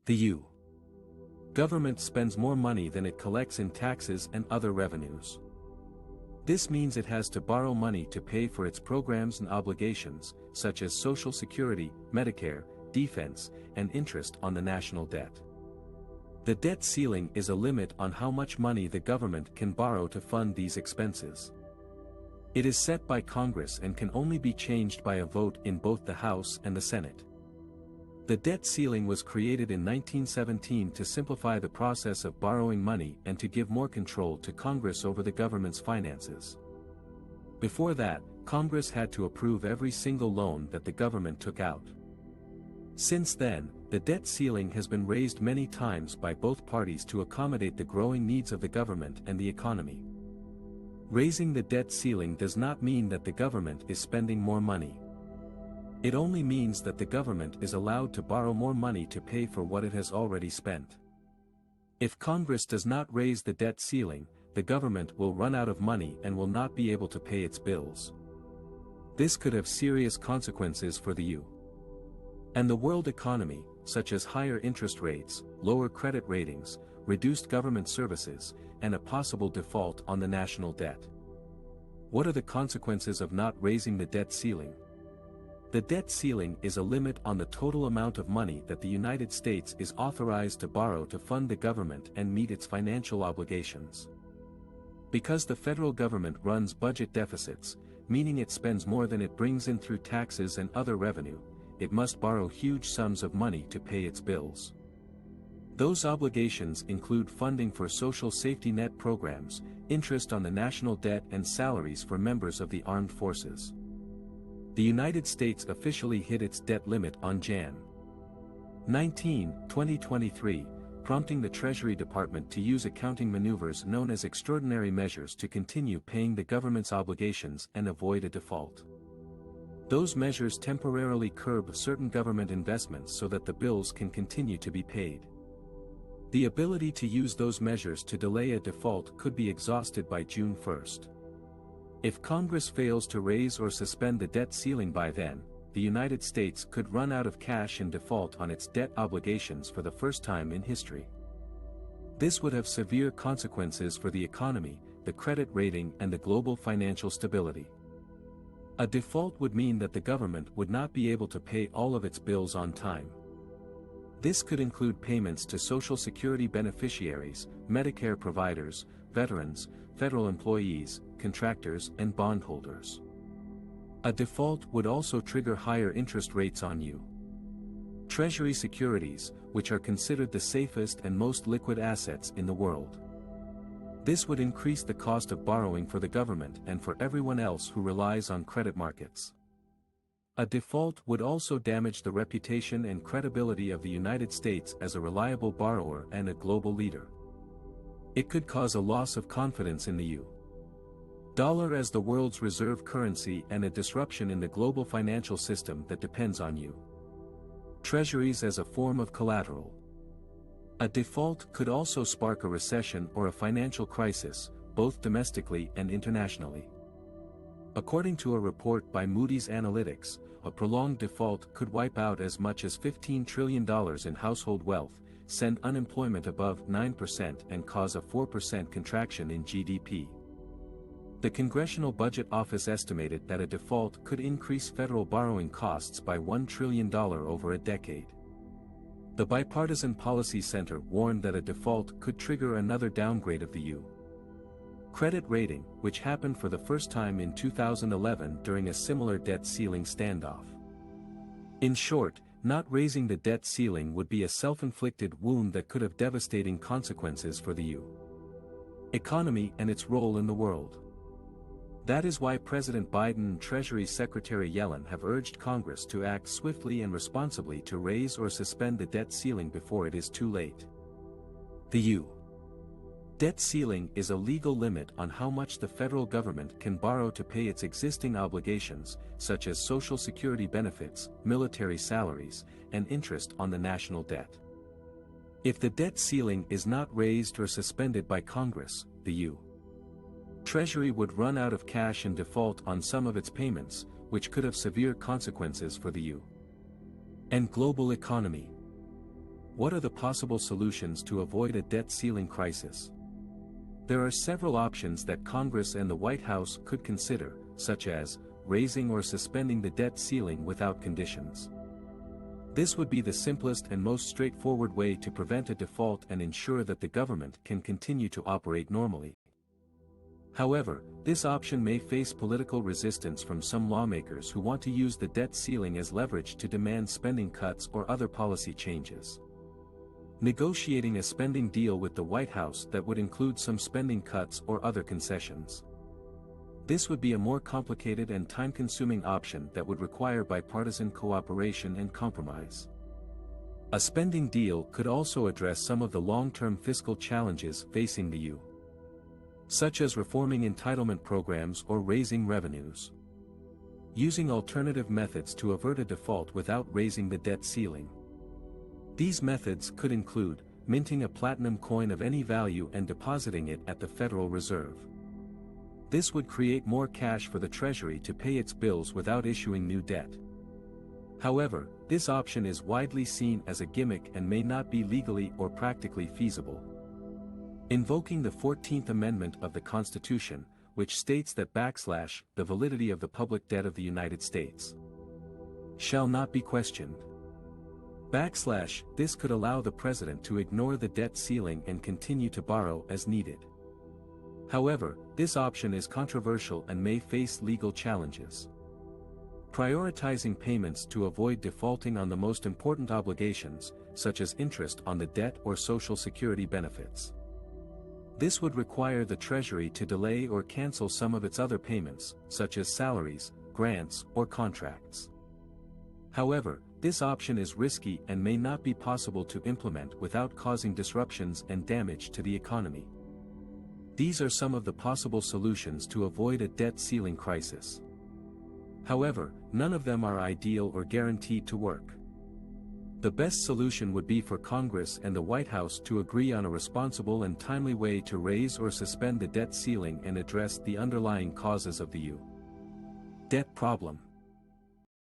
The U. Government spends more money than it collects in taxes and other revenues. This means it has to borrow money to pay for its programs and obligations, such as Social Security, Medicare, defense, and interest on the national debt. The debt ceiling is a limit on how much money the government can borrow to fund these expenses. It is set by Congress and can only be changed by a vote in both the House and the Senate. The debt ceiling was created in 1917 to simplify the process of borrowing money and to give more control to Congress over the government's finances. Before that, Congress had to approve every single loan that the government took out. Since then, the debt ceiling has been raised many times by both parties to accommodate the growing needs of the government and the economy. Raising the debt ceiling does not mean that the government is spending more money. It only means that the government is allowed to borrow more money to pay for what it has already spent. If Congress does not raise the debt ceiling, the government will run out of money and will not be able to pay its bills. This could have serious consequences for the U.S. and the world economy, such as higher interest rates, lower credit ratings, reduced government services, and a possible default on the national debt. What are the consequences of not raising the debt ceiling? The debt ceiling is a limit on the total amount of money that the United States is authorized to borrow to fund the government and meet its financial obligations. Because the federal government runs budget deficits, meaning it spends more than it brings in through taxes and other revenue, it must borrow huge sums of money to pay its bills. Those obligations include funding for social safety net programs, interest on the national debt and salaries for members of the armed forces. The United States officially hit its debt limit on Jan. 19, 2023, prompting the Treasury Department to use accounting maneuvers known as extraordinary measures to continue paying the government's obligations and avoid a default. Those measures temporarily curb certain government investments so that the bills can continue to be paid. The ability to use those measures to delay a default could be exhausted by June 1st. If Congress fails to raise or suspend the debt ceiling by then, the United States could run out of cash and default on its debt obligations for the first time in history. This would have severe consequences for the economy, the credit rating, and the global financial stability. A default would mean that the government would not be able to pay all of its bills on time. This could include payments to Social Security beneficiaries, Medicare providers, veterans, federal employees, contractors, and bondholders. A default would also trigger higher interest rates on U.S. Treasury securities, which are considered the safest and most liquid assets in the world. This would increase the cost of borrowing for the government and for everyone else who relies on credit markets. A default would also damage the reputation and credibility of the United States as a reliable borrower and a global leader. It could cause a loss of confidence in the U.S. dollar as the world's reserve currency and a disruption in the global financial system that depends on U.S. Treasuries as a form of collateral. A default could also spark a recession or a financial crisis, both domestically and internationally. According to a report by Moody's Analytics, a prolonged default could wipe out as much as $15 trillion in household wealth, send unemployment above 9% and cause a 4% contraction in GDP. The Congressional Budget Office estimated that a default could increase federal borrowing costs by $1 trillion over a decade. The Bipartisan Policy Center warned that a default could trigger another downgrade of the U.S. credit rating, which happened for the first time in 2011 during a similar debt ceiling standoff. In short, not raising the debt ceiling would be a self-inflicted wound that could have devastating consequences for the U.S. economy and its role in the world. That is why President Biden and Treasury Secretary Yellen have urged Congress to act swiftly and responsibly to raise or suspend the debt ceiling before it is too late. The U.S. debt ceiling is a legal limit on how much the federal government can borrow to pay its existing obligations, such as Social Security benefits, military salaries, and interest on the national debt. If the debt ceiling is not raised or suspended by Congress, the U.S. Treasury would run out of cash and default on some of its payments, which could have severe consequences for the U.S. and global economy. What are the possible solutions to avoid a debt ceiling crisis? There are several options that Congress and the White House could consider, such as raising or suspending the debt ceiling without conditions. This would be the simplest and most straightforward way to prevent a default and ensure that the government can continue to operate normally. However, this option may face political resistance from some lawmakers who want to use the debt ceiling as leverage to demand spending cuts or other policy changes. Negotiating a spending deal with the White House that would include some spending cuts or other concessions. This would be a more complicated and time-consuming option that would require bipartisan cooperation and compromise. A spending deal could also address some of the long-term fiscal challenges facing the U.S., such as reforming entitlement programs or raising revenues. Using alternative methods to avert a default without raising the debt ceiling. These methods could include minting a platinum coin of any value and depositing it at the Federal Reserve. This would create more cash for the Treasury to pay its bills without issuing new debt. However, this option is widely seen as a gimmick and may not be legally or practically feasible. Invoking the 14th Amendment of the Constitution, which states that the validity of the public debt of the United States shall not be questioned. This could allow the president to ignore the debt ceiling and continue to borrow as needed. However, this option is controversial and may face legal challenges. Prioritizing payments to avoid defaulting on the most important obligations, such as interest on the debt or Social Security benefits. This would require the Treasury to delay or cancel some of its other payments, such as salaries, grants, or contracts. However, this option is risky and may not be possible to implement without causing disruptions and damage to the economy. These are some of the possible solutions to avoid a debt ceiling crisis. However, none of them are ideal or guaranteed to work. The best solution would be for Congress and the White House to agree on a responsible and timely way to raise or suspend the debt ceiling and address the underlying causes of the U.S. debt problem.